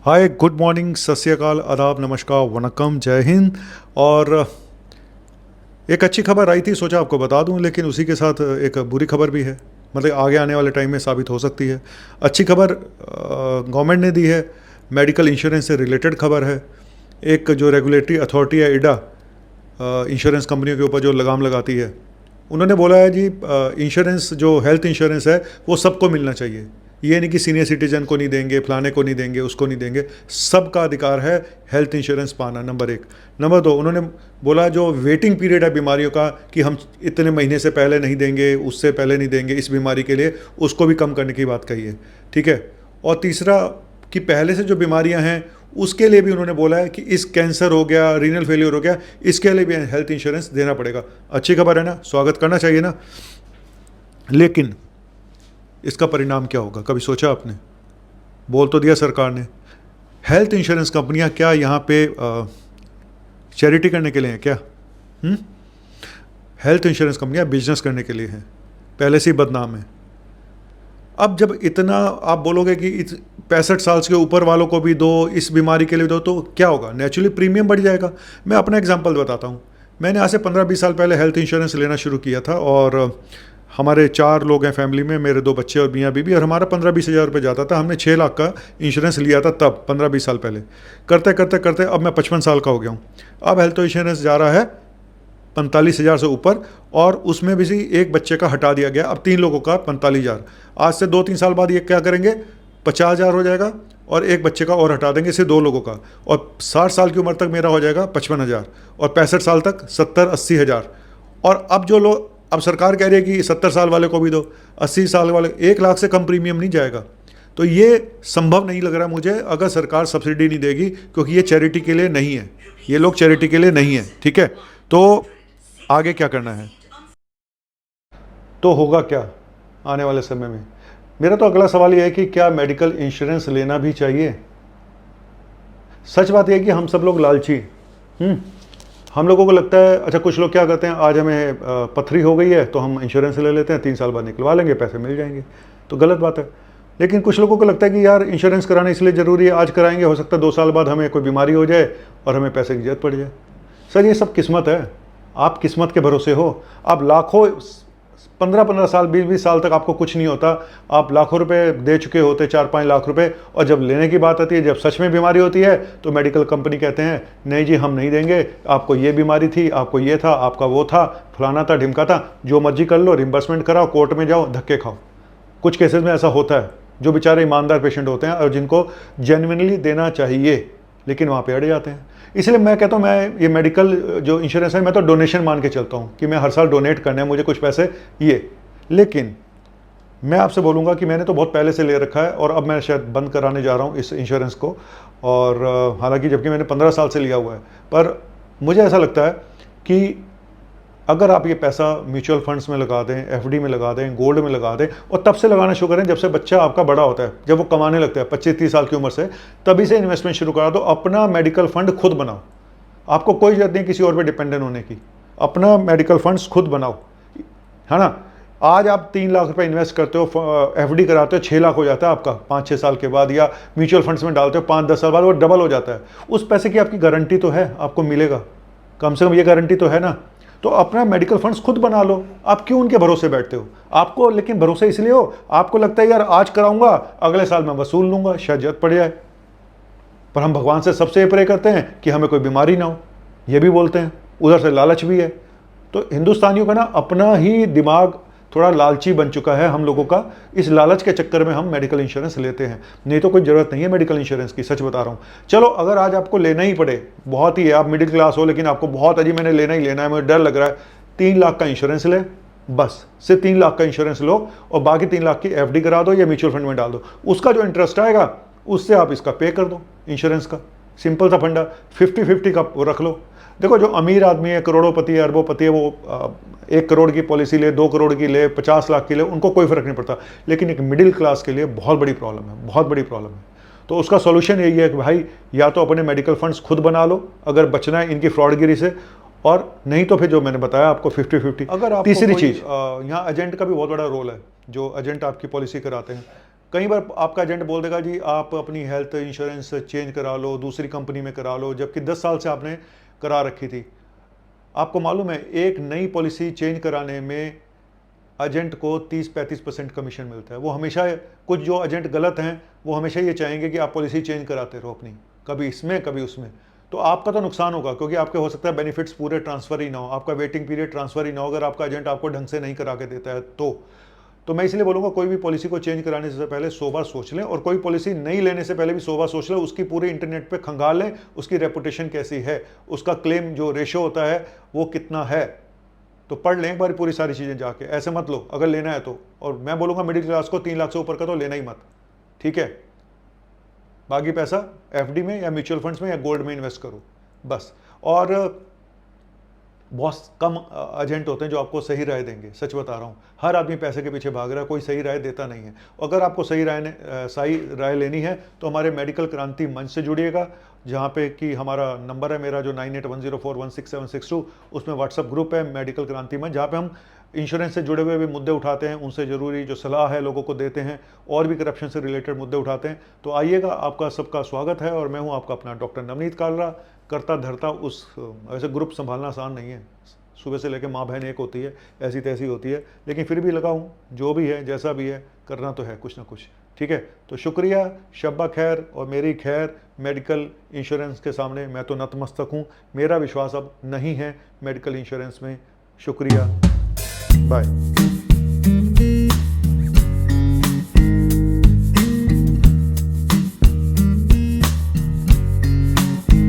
हाय, good morning, सत श्री अकाल, आदाब, नमस्कार, वनकम, जय हिंद। और एक अच्छी खबर आई थी, सोचा आपको बता दूं, लेकिन उसी के साथ एक बुरी खबर भी है। मतलब आगे आने वाले टाइम में साबित हो सकती है। अच्छी खबर गवर्नमेंट ने दी है, मेडिकल इंश्योरेंस से रिलेटेड खबर है। एक जो रेगुलेटरी अथॉरिटी है इडा, इंश्योरेंस कंपनियों के ऊपर जो लगाम लगाती है, उन्होंने बोला है जी इंश्योरेंस जो हेल्थ इंश्योरेंस है वो सबको मिलना चाहिए। ये नहीं कि सीनियर सिटीजन को नहीं देंगे, फलाने को नहीं देंगे, उसको नहीं देंगे। सबका अधिकार है हेल्थ इंश्योरेंस पाना, नंबर एक। नंबर दो, उन्होंने बोला जो वेटिंग पीरियड है बीमारियों का, कि हम इतने महीने से पहले नहीं देंगे, उससे पहले नहीं देंगे इस बीमारी के लिए, उसको भी कम करने की बात कही है। ठीक है। और तीसरा, कि पहले से जो बीमारियां हैं उसके लिए भी उन्होंने बोला है कि इस कैंसर हो गया, रीनल फेलियर हो गया, इसके लिए भी हेल्थ इंश्योरेंस देना पड़ेगा। अच्छी खबर है ना, स्वागत करना चाहिए ना। लेकिन इसका परिणाम क्या होगा, कभी सोचा आपने? बोल तो दिया सरकार ने। हेल्थ इंश्योरेंस कंपनियां क्या यहाँ पे चैरिटी करने के लिए हैं क्या? हेल्थ इंश्योरेंस कंपनियां बिजनेस करने के लिए हैं, पहले से ही बदनाम है। अब जब इतना आप बोलोगे कि 65 साल के ऊपर वालों को भी दो, इस बीमारी के लिए दो, तो क्या होगा? नेचुरली प्रीमियम बढ़ जाएगा। मैं अपना एग्जांपल बताता हूँ। मैंने आज से 15-20 साल पहले हेल्थ इंश्योरेंस लेना शुरू किया था, और हमारे 4 लोग हैं फैमिली में, मेरे 2 बच्चे और मियाँ बीबी, और हमारा 15-20 हज़ार रुपये जाता था। हमने 6 लाख का इंश्योरेंस लिया था तब, 15-20 साल पहले। करते करते करते अब मैं 55 साल का हो गया हूँ। अब हेल्थ इंश्योरेंस जा रहा है 45,000 से ऊपर, और उसमें भी एक बच्चे का हटा दिया गया। अब 3 लोगों का 45,000। आज से 2-3 साल बाद ये क्या करेंगे, 50,000 हो जाएगा, और एक बच्चे का और हटा देंगे, इससे 2 लोगों का। और 60 साल की उम्र तक मेरा हो जाएगा 55,000, और 65 साल तक 70-80 हज़ार। और अब जो लोग, अब सरकार कह रही है कि 70 साल वाले को भी दो, 80 साल वाले, 1 लाख से कम प्रीमियम नहीं जाएगा। तो ये संभव नहीं लग रहा मुझे, अगर सरकार सब्सिडी नहीं देगी, क्योंकि ये चैरिटी के लिए नहीं है, ये लोग चैरिटी के लिए नहीं है। ठीक है। तो आगे क्या करना है, तो होगा क्या आने वाले समय में? मेरा तो अगला सवाल यह है कि क्या मेडिकल इंश्योरेंस लेना भी चाहिए? सच बात यह है कि हम सब लोग लालची। हम लोगों को लगता है, अच्छा कुछ लोग क्या करते हैं, आज हमें पथरी हो गई है तो हम इंश्योरेंस ले लेते हैं, 3 साल बाद निकलवा लेंगे, पैसे मिल जाएंगे। तो गलत बात है। लेकिन कुछ लोगों को लगता है कि यार इंश्योरेंस कराना इसलिए ज़रूरी है, आज कराएंगे, हो सकता है 2 साल बाद हमें कोई बीमारी हो जाए और हमें पैसे की जरूरत पड़ जाए। सर ये सब किस्मत है, आप किस्मत के भरोसे हो। आप लाखों, 15-15 साल, 20-20 साल तक आपको कुछ नहीं होता, आप लाखों रुपए दे चुके होते, 4-5 लाख रुपए, और जब लेने की बात आती है, जब सच में बीमारी होती है, तो मेडिकल कंपनी कहते हैं नहीं जी हम नहीं देंगे, आपको ये बीमारी थी, आपको ये था, आपका वो था, फलाना था, ढिमका था, जो मर्जी कर लो, रिम्बर्समेंट कराओ, कोर्ट में जाओ, धक्के खाओ। कुछ केसेस में ऐसा होता है, जो बेचारे ईमानदार पेशेंट होते हैं और जिनको जेन्युइनली देना चाहिए, लेकिन वहाँ पे अड़ जाते हैं। इसलिए मैं कहता हूँ, मैं ये मेडिकल जो इंश्योरेंस है, मैं तो डोनेशन मान के चलता हूँ कि मैं हर साल डोनेट करना है मुझे कुछ पैसे ये। लेकिन मैं आपसे बोलूँगा कि मैंने तो बहुत पहले से ले रखा है, और अब मैं शायद बंद कराने जा रहा हूँ इस इंश्योरेंस को। और हालांकि जबकि मैंने 15 साल से लिया हुआ है, पर मुझे ऐसा लगता है कि अगर आप ये पैसा म्यूचुअल फंड्स में लगा दें, एफडी में लगा दें, गोल्ड में लगा दें, और तब से लगाना शुरू करें जब से बच्चा आपका बड़ा होता है, जब वो कमाने लगता है 25-30 साल की उम्र से, तभी से इन्वेस्टमेंट शुरू करा दो। अपना मेडिकल फंड खुद बनाओ, आपको कोई जरूरत नहीं किसी और पे डिपेंडेंट होने की। अपना मेडिकल फंड्स खुद बनाओ, है ना। आज आप 3 लाख रुपए इन्वेस्ट करते हो, एफडी कराते हो, 6 लाख हो जाता है आपका 5-6 साल के बाद, या म्यूचुअल फंड्स में डालते हो 5-10 साल बाद वो डबल हो जाता है। उस पैसे की आपकी गारंटी तो है, आपको मिलेगा, कम से कम ये गारंटी तो है ना। तो अपना मेडिकल फंड्स खुद बना लो। आप क्यों उनके भरोसे बैठते हो? आपको लेकिन भरोसे इसलिए हो, आपको लगता है यार आज कराऊंगा, अगले साल मैं वसूल लूंगा, शायद जरूरत पड़ जाए। पर हम भगवान से सबसे प्रे करते हैं कि हमें कोई बीमारी ना हो, ये भी बोलते हैं, उधर से लालच भी है। तो हिंदुस्तानियों का ना अपना ही दिमाग थोड़ा लालची बन चुका है हम लोगों का, इस लालच के चक्कर में हम मेडिकल इंश्योरेंस लेते हैं। नहीं तो कोई ज़रूरत नहीं है मेडिकल इंश्योरेंस की, सच बता रहा हूँ। चलो अगर आज आपको लेना ही पड़े, बहुत ही है, आप मिडिल क्लास हो, लेकिन आपको बहुत अजी मैंने लेना ही लेना है, मुझे डर लग रहा है, 3 लाख का इंश्योरेंस ले, बस सिर्फ 3 लाख का इंश्योरेंस लो, और बाकी 3 लाख की एफडी करा दो या म्यूचुअल फंड में डाल दो। उसका जो इंटरेस्ट आएगा उससे आप इसका पे कर दो, इंश्योरेंस का। सिंपल सा फंडा, 50-50 का वो रख लो। देखो जो अमीर आदमी है, करोड़ोंपति है, अरबोंपति है, वो 1 करोड़ की पॉलिसी ले, 2 करोड़ की ले, 50 लाख की ले, उनको कोई फर्क नहीं पड़ता। लेकिन एक मिडिल क्लास के लिए बहुत बड़ी प्रॉब्लम है, बहुत बड़ी प्रॉब्लम है। तो उसका सॉल्यूशन यही है कि भाई या तो अपने मेडिकल फंड्स खुद बना लो अगर बचना है इनकी फ्रॉडगिरी से, और नहीं तो फिर जो मैंने बताया आपको 50-50। अगर आप तीसरी चीज़, यहाँ एजेंट का भी बहुत बड़ा रोल है, जो एजेंट आपकी पॉलिसी कराते हैं। कई बार आपका एजेंट बोल देगा जी आप अपनी हेल्थ इंश्योरेंस चेंज करा लो, दूसरी कंपनी में करा लो, जबकि 10 साल से आपने करा रखी थी। आपको मालूम है एक नई पॉलिसी चेंज कराने में एजेंट को 30-35% कमीशन मिलता है। वो हमेशा, कुछ जो एजेंट गलत हैं वो हमेशा ये चाहेंगे कि आप पॉलिसी चेंज कराते रहो अपनी, कभी इसमें कभी उसमें, तो आपका तो नुकसान होगा, क्योंकि आपके हो सकता है बेनिफिट्स पूरे ट्रांसफर ही ना हो, आपका वेटिंग पीरियड ट्रांसफर ही ना हो अगर आपका एजेंट आपको ढंग से नहीं करा के देता है। तो मैं इसलिए बोलूँगा कोई भी पॉलिसी को चेंज कराने से पहले 100 बार सोच लें, और कोई पॉलिसी नहीं लेने से पहले भी 100 बार सोच लें, उसकी पूरे इंटरनेट पे खंगाल लें, उसकी रेपुटेशन कैसी है, उसका क्लेम जो रेशो होता है वो कितना है, तो पढ़ लें एक बार पूरी सारी चीज़ें जाके। ऐसे मत लो अगर लेना है तो, और मैं बोलूँगा मिडिल क्लास को 3 लाख से ऊपर का तो लेना ही मत, ठीक है। बाकी पैसा एफडी में या म्यूचुअल फंड्स में या गोल्ड में इन्वेस्ट करो बस। और बहुत कम एजेंट होते हैं जो आपको सही राय देंगे, सच बता रहा हूँ। हर आदमी पैसे के पीछे भाग रहा है, कोई सही राय देता नहीं है। अगर आपको सही राय लेनी है तो हमारे मेडिकल क्रांति मंच से जुड़िएगा, जहाँ पे कि हमारा नंबर है मेरा जो 9810416762, उसमें व्हाट्सअप ग्रुप है मेडिकल क्रांति मंच, जहाँ पे हम इंश्योरेंस से जुड़े हुए भी मुद्दे उठाते हैं, उनसे ज़रूरी जो सलाह है लोगों को देते हैं, और भी करप्शन से रिलेटेड मुद्दे उठाते हैं। तो आइएगा, आपका सबका स्वागत है। और मैं हूँ आपका अपना डॉक्टर नवनीत कालरा, करता धरता उस ऐसे ग्रुप संभालना आसान नहीं है, सुबह से लेकर माँ बहन एक होती है, ऐसी तैसी होती है, लेकिन फिर भी लगा हूँ, जो भी है जैसा भी है करना तो है कुछ ना कुछ, ठीक है। तो शुक्रिया, शब्बा खैर और मेरी खैर। मेडिकल इंश्योरेंस के सामने मैं तो नतमस्तक हूँ, मेरा विश्वास अब नहीं है मेडिकल इंश्योरेंस में। शुक्रिया, बाय।